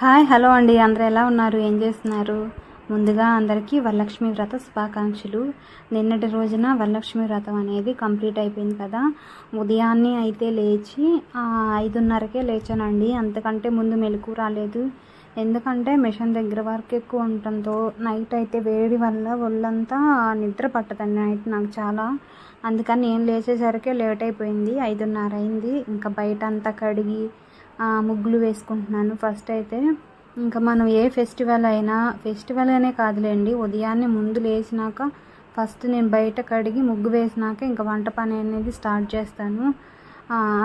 Hi hello అండి, అందరూ ఎలా ఉన్నారు, ఏం చేస్తున్నారు? ముందుగా అందరికీ వరలక్ష్మి వ్రత శుభాకాంక్షలు. నిన్నటి రోజున వరలక్ష్మి వ్రతం అనేది కంప్లీట్ అయిపోయింది కదా. ఉదయాన్నే అయితే లేచి 5:30కే లేచానండి. అంతకంటే ముందు మెలకు రాలేదు. ఎందుకంటే మిషన్ దగ్గర వర్క్ ఎక్కువ ఉండటంతో నైట్ అయితే వేడి వల్ల ఒళ్ళంతా నిద్ర పట్టదండి నైట్ నాకు చాలా. అందుకని నేను లేచేసరికి లేట్ అయిపోయింది, 5:30 అయింది. ఇంకా బయట అంతా కడిగి ముగ్గులు వేసుకుంటున్నాను. ఫస్ట్ అయితే ఇంకా మనం ఏ ఫెస్టివల్ అనే కాదులేండి, ఉదయాన్నే ముందు లేచినాక ఫస్ట్ నేను బయట కడిగి ముగ్గు వేసినాక ఇంకా వంట పని అనేది స్టార్ట్ చేస్తాను.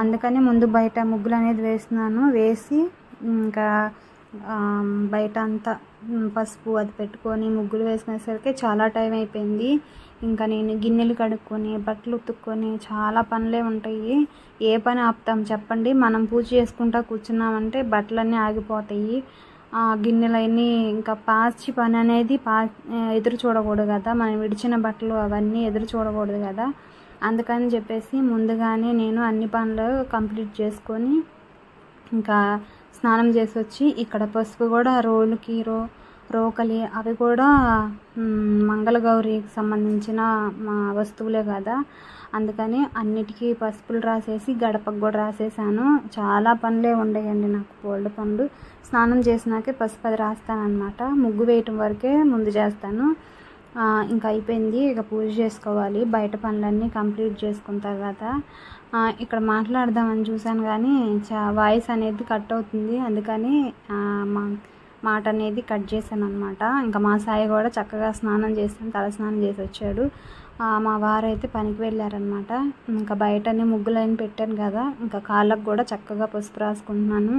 అందుకని ముందు బయట ముగ్గులు అనేది వేసి ఇంకా బయట అంతా పసుపు అది పెట్టుకొని ముగ్గులు వేసుకునేసరికి చాలా టైం అయిపోయింది. ఇంకా నేను గిన్నెలు కడుక్కొని బట్టలు ఉతుక్కొని చాలా పనులే ఉంటాయి. ఏ పని ఆపుతాం చెప్పండి? మనం పూజ చేసుకుంటా కూర్చున్నామంటే బట్టలన్నీ ఆగిపోతాయి. గిన్నెలన్నీ ఇంకా పాచి పని అనేది ఎదురు చూడకూడదు కదా, మనం విడిచిన బట్టలు అవన్నీ ఎదురు చూడకూడదు కదా. అందుకని చెప్పేసి ముందుగానే నేను అన్ని పనులు కంప్లీట్ చేసుకొని ఇంకా స్నానం చేసి వచ్చి ఇక్కడ పసుపు కూడా రోకలి అవి కూడా మంగళగౌరికి సంబంధించిన వస్తువులే కదా. అందుకని అన్నిటికీ పసుపులు రాసేసి గడపకు కూడా రాసేసాను. చాలా పనులే ఉండేయండి నాకు, బోల్డ్ పనులు. స్నానం చేసినాకే పసుపు అది రాస్తాను అనమాట. ముగ్గు వేయటం వరకే ముందు చేస్తాను. ఇంకా అయిపోయింది, ఇక పూజ చేసుకోవాలి. బయట పనులన్నీ కంప్లీట్ చేసుకున్న తర్వాత ఇక్కడ మాట్లాడదామని చూశాను కానీ వాయిస్ అనేది కట్ అవుతుంది. అందుకని మాట అనేది కట్ చేశాను అనమాట. ఇంకా మా సాయి కూడా చక్కగా స్నానం చేస్తాను, తల స్నానం చేసి వచ్చాడు. మా వారైతే పనికి వెళ్ళారనమాట. ఇంకా బయటనే ముగ్గులైన పెట్టాను కదా, ఇంకా కాళ్ళకు కూడా చక్కగా పసుపు రాసుకుంటున్నాను.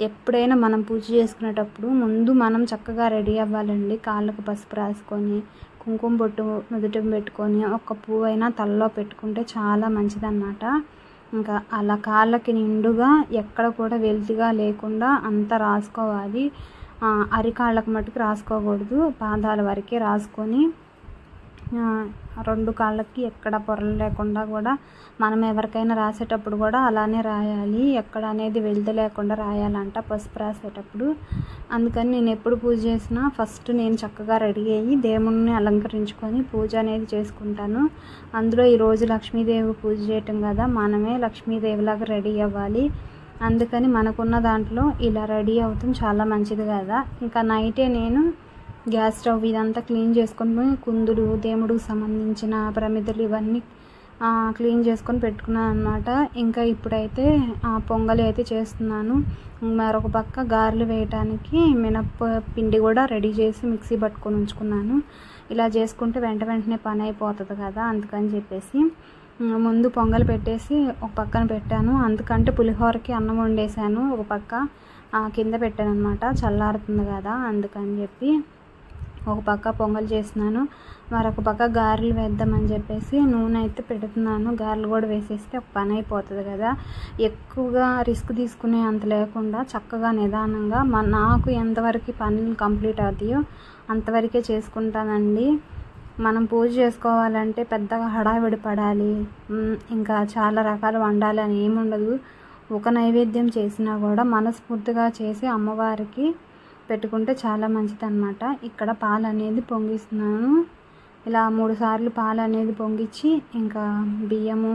ఎప్పుడైనా మనం పూజ చేసుకునేటప్పుడు ముందు మనం చక్కగా రెడీ అవ్వాలండి. కాళ్ళకు పసుపు రాసుకొని కుంకుమ బొట్టు నుదుట పెట్టుకొని ఒక పువ్వు అయినా తలలో పెట్టుకుంటే చాలా మంచిదన్నమాట. ఇంకా అలా కాళ్ళకి నిండుగా ఎక్కడ కూడా వెల్తిగా లేకుండా అంతా రాసుకోవాలి. అరికాళ్ళకు మటుకు రాసుకోకూడదు, పాదాల వరకే రాసుకొని 2 కాళ్ళకి ఎక్కడ పొరలు లేకుండా కూడా మనం ఎవరికైనా రాసేటప్పుడు కూడా అలానే రాయాలి. ఎక్కడ అనేది వెళ్తే లేకుండా రాయాలంట పసుపు రాసేటప్పుడు. అందుకని నేను ఎప్పుడు పూజ చేసినా ఫస్ట్ నేను చక్కగా రెడీ అయ్యి దేవుణ్ణి అలంకరించుకొని పూజ అనేది చేసుకుంటాను. అందులో ఈరోజు లక్ష్మీదేవి పూజ చేయటం కదా, మనమే లక్ష్మీదేవిలాగా రెడీ అవ్వాలి. అందుకని మనకున్న దాంట్లో ఇలా రెడీ అవుతాం, చాలా మంచిది కదా. ఇంకా నైటే నేను గ్యాస్ స్టవ్ ఇదంతా క్లీన్ చేసుకొని కుందులు, దేవుడికి సంబంధించిన ప్రమిదలు ఇవన్నీ క్లీన్ చేసుకొని పెట్టుకున్నాను అనమాట. ఇంకా ఇప్పుడైతే పొంగలి అయితే చేస్తున్నాను. మరొక పక్క గారెలు వేయటానికి మినప్పపిండి కూడా రెడీ చేసి మిక్సీ పట్టుకొని ఉంచుకున్నాను. ఇలా చేసుకుంటే వెంటనే పని అయిపోతుంది కదా, అందుకని చెప్పేసి ముందు పొంగల్ పెట్టేసి ఒక పక్కన పెట్టాను. అందుకంటే పులిహోరకి అన్నం వండేసాను, ఒక పక్క కింద పెట్టాను అనమాట. చల్లారుతుంది కదా అందుకని చెప్పి ఒక పక్క పొంగల్ చేస్తున్నాను, మరొక పక్క గారెలు వేద్దామని చెప్పేసి నూనె అయితే పెడుతున్నాను. గారెలు కూడా వేసేస్తే ఒక పని అయిపోతుంది కదా. ఎక్కువగా రిస్క్ తీసుకునే అంత లేకుండా చక్కగా నిదానంగా నాకు ఎంతవరకు పనులు కంప్లీట్ అవుతాయో అంతవరకే చేసుకుంటానండి. మనం పూజ చేసుకోవాలంటే పెద్దగా హడావిడి పడాలి, ఇంకా చాలా రకాలు వండాలి అని ఏముండదు. ఒక నైవేద్యం చేసినా కూడా మనస్ఫూర్తిగా చేసి అమ్మవారికి పెట్టుకుంటే చాలా మంచిదన్నమాట. ఇక్కడ పాలు అనేది పొంగిస్తున్నాను. ఇలా 3 సార్లు పాలు అనేది పొంగిచ్చి ఇంకా బియ్యము,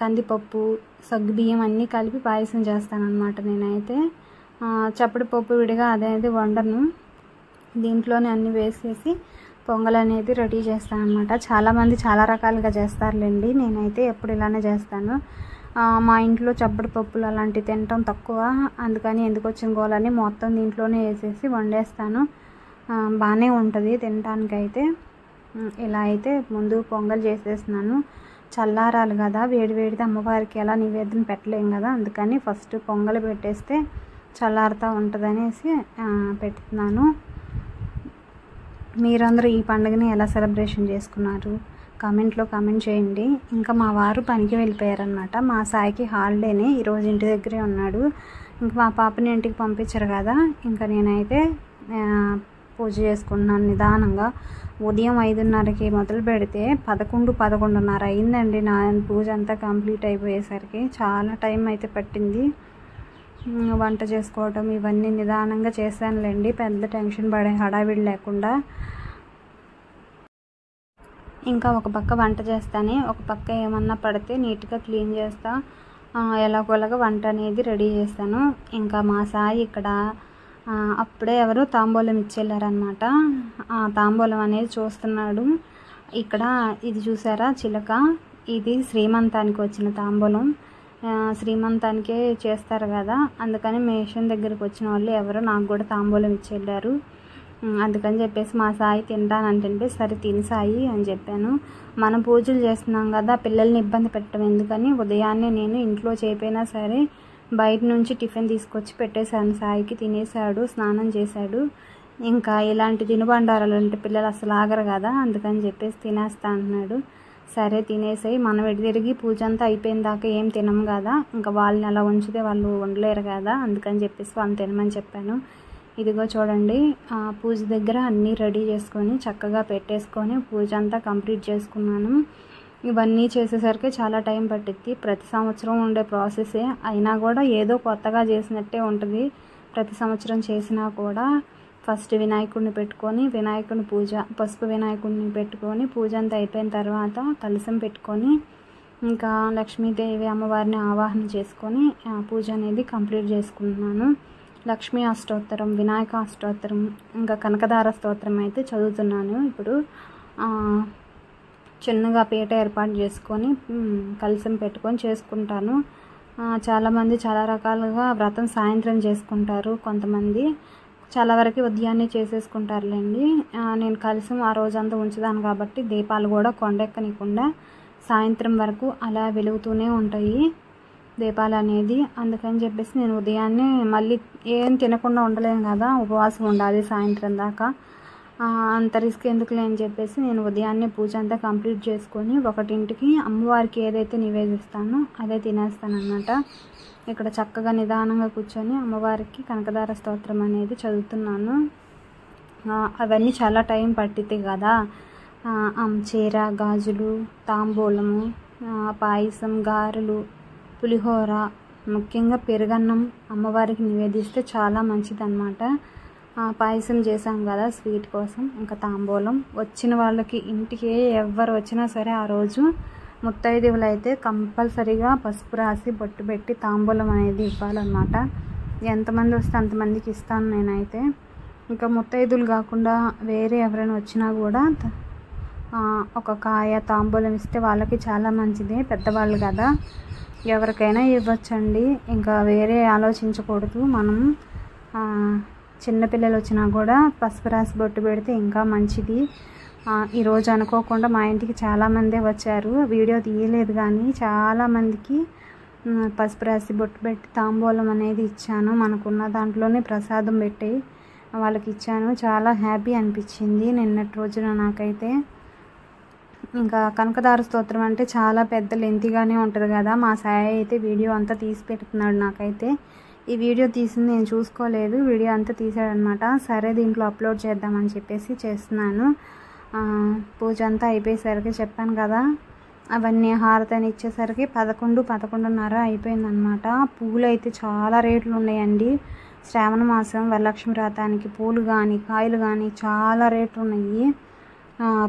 కందిపప్పు, సగ్గుబియ్యం అన్నీ కలిపి పాయసం చేస్తానన్నమాట. నేనైతే చప్పటి పప్పు విడిగా అదనేది వండను, దీంట్లోనే అన్నీ వేసేసి పొంగల్ అనేది రెడీ చేస్తాను అనమాట. చాలామంది చాలా రకాలుగా చేస్తారులేండి, నేనైతే ఎప్పుడు ఇలానే చేస్తాను. మా ఇంట్లో చప్పటి పప్పులు అలాంటివి తినటం తక్కువ, అందుకని ఎందుకు వచ్చిన గోలని మొత్తం దీంట్లోనే వేసేసి వండేస్తాను. బాగానే ఉంటుంది తినటానికైతే. ఇలా అయితే ముందు పొంగల్ చేసేస్తున్నాను. చల్లారాలి కదా, వేడివేడితే అమ్మవారికి ఎలా నివేదన పెట్టలేం కదా, అందుకని ఫస్ట్ పొంగల్ పెట్టేస్తే చల్లారుతూ ఉంటుంది అనేసి పెడుతున్నాను. మీరందరూ ఈ పండుగని ఎలా సెలబ్రేషన్ చేసుకున్నారు కామెంట్లో కామెంట్ చేయండి. ఇంకా మా వారు పనికి వెళ్ళిపోయారనమాట. మా సాయికి హాలిడేనే, ఈరోజు ఇంటి దగ్గరే ఉన్నాడు. ఇంకా మా పాపని ఇంటికి పంపించారు కదా, ఇంకా నేనైతే పూజ చేసుకుంటున్నాను నిదానంగా. ఉదయం 5:30కి మొదలు పెడితే 11-11:30 అయిందండి నా పూజ అంతా కంప్లీట్ అయిపోయేసరికి. చాలా టైం అయితే పట్టింది. వంట చేసుకోవటం ఇవన్నీ నిదానంగా చేశానులేండి, పెద్ద టెన్షన్ పడే హడావిడి లేకుండా. ఇంకా ఒక పక్క వంట చేస్తానే, ఒక పక్క ఏమన్నా పడితే నీట్గా క్లీన్ చేస్తా, ఎలాగోలాగా వంట అనేది రెడీ చేస్తాను. ఇంకా మా సాయి ఇక్కడ అప్పుడే ఎవరు తాంబూలం ఇచ్చేళ్ళారనమాట. తాంబూలం అనేది చూస్తున్నాడు. ఇక్కడ ఇది చూసారా చిలక, ఇది శ్రీమంతానికి వచ్చిన తాంబూలం. శ్రీమంతానికే చేస్తారు కదా, అందుకని మేషన్ దగ్గరికి వచ్చిన వాళ్ళు ఎవరు నాకు కూడా తాంబూలం ఇచ్చేళ్ళారు. అందుకని చెప్పేసి మా సాయి తింటానంటే సరే తిని సాయి అని చెప్పాను. మనం పూజలు చేస్తున్నాం కదా, పిల్లల్ని ఇబ్బంది పెట్టడం ఎందుకని ఉదయాన్నే నేను ఇంట్లో చేయకపోయినా సరే బయట నుంచి టిఫిన్ తీసుకొచ్చి పెట్టేశాను. సాయికి తినేసాడు, స్నానం చేశాడు. ఇంకా ఇలాంటి తినుబండారాలు అంటే పిల్లలు అసలు ఆగరు కదా, అందుకని చెప్పేసి తినేస్తా అంటున్నాడు. సరే తినేసాయి, మనం ఎటు తిరిగి పూజ అంతా అయిపోయిన దాకా ఏం తినము కదా, ఇంకా వాళ్ళని అలా ఉంచితే వాళ్ళు ఉండలేరు కదా, అందుకని చెప్పేసి వాళ్ళని తినమని చెప్పాను. ఇదిగో చూడండి, పూజ దగ్గర అన్నీ రెడీ చేసుకొని చక్కగా పెట్టేసుకొని పూజ అంతా కంప్లీట్ చేసుకున్నాను. ఇవన్నీ చేసేసరికి చాలా టైం పట్టిద్ది. ప్రతి సంవత్సరం ఉండే ప్రాసెసే అయినా కూడా ఏదో కొత్తగా చేసినట్టే ఉంటుంది. ప్రతి సంవత్సరం చేసినా కూడా ఫస్ట్ వినాయకుడిని పెట్టుకొని వినాయకుని పూజ, పసుపు వినాయకుడిని పెట్టుకొని పూజ అంతా అయిపోయిన తర్వాత కలశం పెట్టుకొని ఇంకా లక్ష్మీదేవి అమ్మవారిని ఆవాహన చేసుకొని పూజ అనేది కంప్లీట్ చేసుకుంటున్నాను. లక్ష్మీ అష్టోత్తరం, వినాయక అష్టోత్తరం, ఇంకా కనకదార స్తోత్రం అయితే చదువుతున్నాను. ఇప్పుడు చిన్నగా పీట ఏర్పాటు చేసుకొని కలశం పెట్టుకొని చేసుకుంటాను. చాలామంది చాలా రకాలుగా వ్రతం సాయంత్రం చేసుకుంటారు, కొంతమంది చాలా వరకు ఉదయాన్నే చేసేసుకుంటారులేండి. నేను కలశం ఆ రోజంతా ఉంచుదాను కాబట్టి దీపాలు కూడా కొండెక్కనికుండా సాయంత్రం వరకు అలా వెలుగుతూనే ఉంటాయి దీపాలు అనేది. అందుకని చెప్పేసి నేను ఉదయాన్నే మళ్ళీ ఏం తినకుండా ఉండలేను కదా, ఉపవాసం ఉండాలి సాయంత్రం దాకా, అంత రిస్క్ ఎందుకులే అని చెప్పేసి నేను ఉదయాన్నే పూజ అంతా కంప్లీట్ చేసుకొని 1ంటికి అమ్మవారికి ఏదైతే నివేదిస్తానో అదే తినేస్తాను అన్నమాట. ఇక్కడ చక్కగా నిదానంగా కూర్చొని అమ్మవారికి కనకదార స్తోత్రం అనేది చదువుతున్నాను. అవన్నీ చాలా టైం పట్టిద్ది కదా, చీర, గాజులు, తాంబూలము, పాయసం, గారెలు, పులిహోర, ముఖ్యంగా పెరుగన్నం అమ్మవారికి నివేదిస్తే చాలా మంచిదన్నమాట. పాయసం చేసాం కదా స్వీట్ కోసం, ఇంకా తాంబూలం వచ్చిన వాళ్ళకి ఇంటికి ఎవరు వచ్చినా సరే ఆ రోజు ముత్తైదువులు అయితే కంపల్సరీగా పసుపు రాసి బొట్టు పెట్టి తాంబూలం అనేది ఇవ్వాలన్నమాట. ఎంతమంది వస్తే అంతమందికి ఇస్తాను నేనైతే. ఇంకా ముత్తైదువులు కాకుండా వేరే ఎవరైనా వచ్చినా కూడా ఒక కాయ తాంబూలం ఇస్తే వాళ్ళకి చాలా మంచిది, పెద్దవాళ్ళు కదా, ఎవరికైనా ఇవ్వచ్చండి. ఇంకా వేరే ఆలోచించకూడదు. మనం చిన్నపిల్లలు వచ్చినా కూడా పసుపు రాసి బొట్టు పెడితే ఇంకా మంచిది. ఈరోజు అనుకోకుండా మా ఇంటికి చాలామందే వచ్చారు, వీడియో తీయలేదు కానీ చాలామందికి పసుపు రాసి బొట్టు పెట్టి తాంబూలం అనేది ఇచ్చాను. మనకున్న దాంట్లోనే ప్రసాదం పెట్టి వాళ్ళకి ఇచ్చాను. చాలా హ్యాపీ అనిపించింది నిన్నటి రోజున నాకైతే. ఇంకా కనకదార స్తోత్రం అంటే చాలా పెద్ద లెంతీగానే ఉంటుంది కదా, మా సాయి అయితే వీడియో అంతా తీసి పెడుతున్నాడు. నాకైతే ఈ వీడియో తీసింది నేను చూసుకోలేదు, వీడియో అంతా తీసాడనమాట. సరే దీంట్లో అప్లోడ్ చేద్దామని చెప్పేసి చేస్తున్నాను. పూజ అంతా అయిపోయేసరికి చెప్పాను కదా, అవన్నీ హారతని ఇచ్చేసరికి 11:30 అయిపోయిందనమాట. పూలు అయితే చాలా రేట్లు ఉన్నాయండి. శ్రావణ మాసం వరలక్ష్మి వ్రతానికి పూలు కానీ కాయలు కానీ చాలా రేట్లు ఉన్నాయి.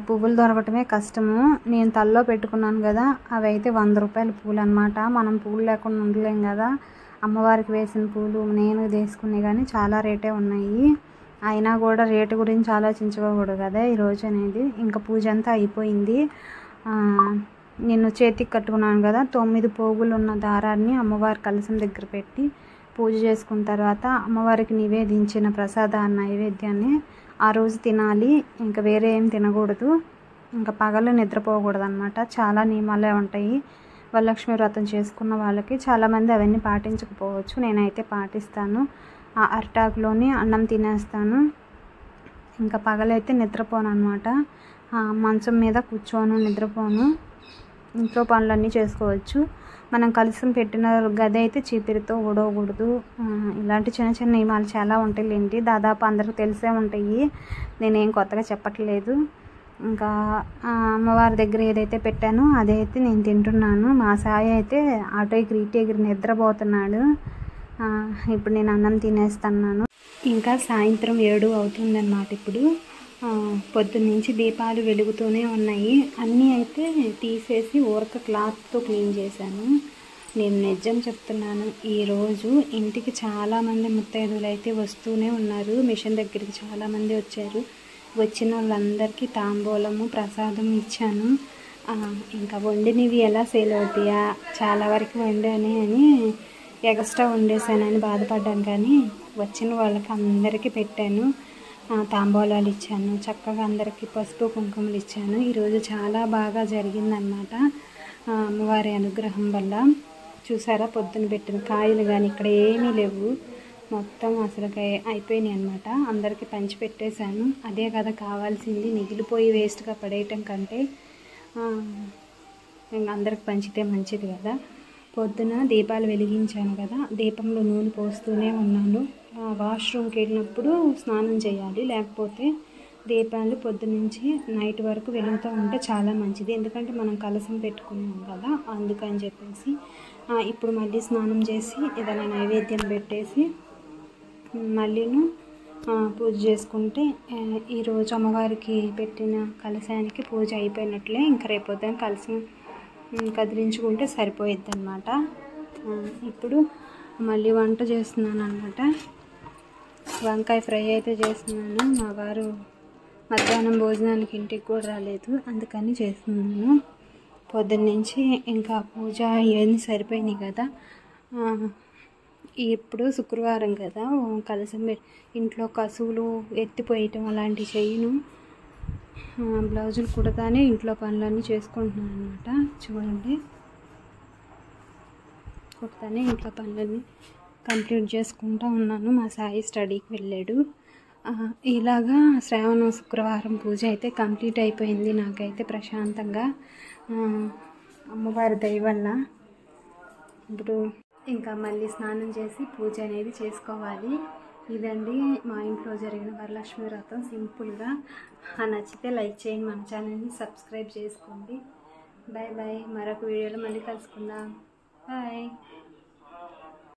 పువ్వులు దొరకటమే కష్టము. నేను తల్లో పెట్టుకున్నాను కదా, అవి అయితే 100 రూపాయల పూలు అనమాట. మనం పూలు లేకుండా ఉండలేం కదా, అమ్మవారికి వేసిన పూలు నేను తీసుకునే కానీ చాలా రేటే ఉన్నాయి. అయినా కూడా రేటు గురించి ఆలోచించుకోకూడదు కదా ఈరోజు అనేది. ఇంకా పూజ అంతా అయిపోయింది. నేను చేతికి కట్టుకున్నాను కదా 9 పోగులు ఉన్న దారాన్ని అమ్మవారి కలశం దగ్గర పెట్టి పూజ చేసుకున్న తర్వాత అమ్మవారికి నివేదించిన ప్రసాద నైవేద్యాన్ని ఆ రోజు తినాలి. ఇంకా వేరే ఏం తినకూడదు. ఇంకా పగలు నిద్రపోకూడదు అనమాట. చాలా నియమాలే ఉంటాయి. వరలక్ష్మి వ్రతం చేసుకున్న వాళ్ళకి చాలామంది అవన్నీ పాటించకపోవచ్చు, నేనైతే పాటిస్తాను. ఆ అరిటాకులోని అన్నం తినేస్తాను. ఇంకా పగలైతే నిద్రపోను అనమాట. మంచం మీద కూర్చోను, నిద్రపోను. ఇంట్లో పనులన్నీ చేసుకోవచ్చు. మనం కలశం పెట్టిన గది అయితే చీపిరితో ఊడవకూడదు. ఇలాంటి చిన్న చిన్న నియమాలు చాలా ఉంటాయిలేండి, దాదాపు అందరికి తెలిసే ఉంటాయి, నేనేం కొత్తగా చెప్పట్లేదు. ఇంకా అమ్మవారి దగ్గర ఏదైతే పెట్టానో అదైతే నేను తింటున్నాను. మా సాయి అయితే అటు ఎగిరి ఇటు ఎగిరి నిద్రపోతున్నాడు. ఇప్పుడు నేను అన్నం తినేస్తున్నాను. ఇంకా సాయంత్రం 7 అవుతుందన్నమాట. ఇప్పుడు పొద్దున్నుంచి దీపాలు వెలుగుతూనే ఉన్నాయి. అన్నీ అయితే తీసేసి ఊరక క్లాత్తో క్లీన్ చేశాను. నేను నిజం చెప్తున్నాను, ఈరోజు ఇంటికి చాలామంది ముత్తైదువులు అయితే వస్తూనే ఉన్నారు. మిషన్ దగ్గరికి చాలామంది వచ్చారు. వచ్చిన వాళ్ళందరికీ తాంబూలము ప్రసాదం ఇచ్చాను. ఇంకా వండినవి ఎలా సేల్ అవుతాయా, చాలా వరకు వండాను అని ఎక్స్ట్రా వండేసానని బాధపడ్డాను. కానీ వచ్చిన వాళ్ళకి అందరికీ పెట్టాను. తాంబూలాలు ఇచ్చాను. చక్కగా అందరికీ పసుపు కుంకుమలు ఇచ్చాను. ఈరోజు చాలా బాగా జరిగిందనమాట. అమ్మవారి అనుగ్రహం వల్ల. చూసారా, పొద్దున పెట్టిన కాయలు కానీ ఇక్కడ ఏమీ లేవు. మొత్తం అసలు అయిపోయినాయి అనమాట. అందరికీ పంచి పెట్టేశాను. అదే కదా కావాల్సింది. మిగిలిపోయి వేస్ట్గా పడేయటం కంటే అందరికి పంచితే మంచిది కదా. పొద్దున దీపాలు వెలిగించాను కదా, దీపంలో నూనె పోస్తూనే ఉన్నాను. వాష్రూమ్కి వెళ్ళినప్పుడు స్నానం చేయాలి, లేకపోతే దీపాలు పొద్దునుంచి నైట్ వరకు వెలుగుతూ ఉంటే చాలా మంచిది. ఎందుకంటే మనం కలసం పెట్టుకున్నాం కదా, అందుకని చెప్పేసి ఇప్పుడు మళ్ళీ స్నానం చేసి ఏదైనా నైవేద్యం పెట్టేసి మళ్ళీను పూజ చేసుకుంటే ఈరోజు అమ్మవారికి పెట్టిన కలశానికి పూజ అయిపోయినట్లే. ఇంకా రేపొద్దున కలశం కదిలించుకుంటే సరిపోయిద్ది అనమాట. ఇప్పుడు మళ్ళీ వంట చేస్తున్నాను అనమాట. వంకాయ ఫ్రై అయితే చేస్తున్నాను. మా వారు మధ్యాహ్నం భోజనానికి ఇంటికి కూడా రాలేదు, అందుకని చేస్తున్నాను. పొద్దున్నుంచి ఇంకా పూజ ఇవన్నీ సరిపోయినాయి కదా. ఇప్పుడు శుక్రవారం కదా, కలసం ఇంట్లో కసువులు ఎత్తిపోయటం అలాంటివి చేయను. బ్లౌజులు కుడతానే ఇంట్లో పనులన్నీ చేసుకుంటున్నాను అనమాట. చూడండి, కుడతానే ఇంట్లో పనులన్నీ కంప్లీట్ చేసుకుంటూ ఉన్నాను. మా సాయి స్టడీకి వెళ్ళాడు. ఇలాగా శ్రావణ శుక్రవారం పూజ అయితే కంప్లీట్ అయిపోయింది. నాకైతే ప్రశాంతంగా అమ్మవారి దయ వల్ల. ఇప్పుడు ఇంకా మళ్ళీ స్నానం చేసి పూజ అనేది చేసుకోవాలి. ఇదండి మా ఇంట్లో జరిగిన వరలక్ష్మి వ్రతం సింపుల్గా. నచ్చితే లైక్ చేయండి, మన ఛానల్ని సబ్స్క్రైబ్ చేసుకోండి. Bye bye. మరొక వీడియోలో మళ్ళీ కలుసుకుందాం. బాయ్.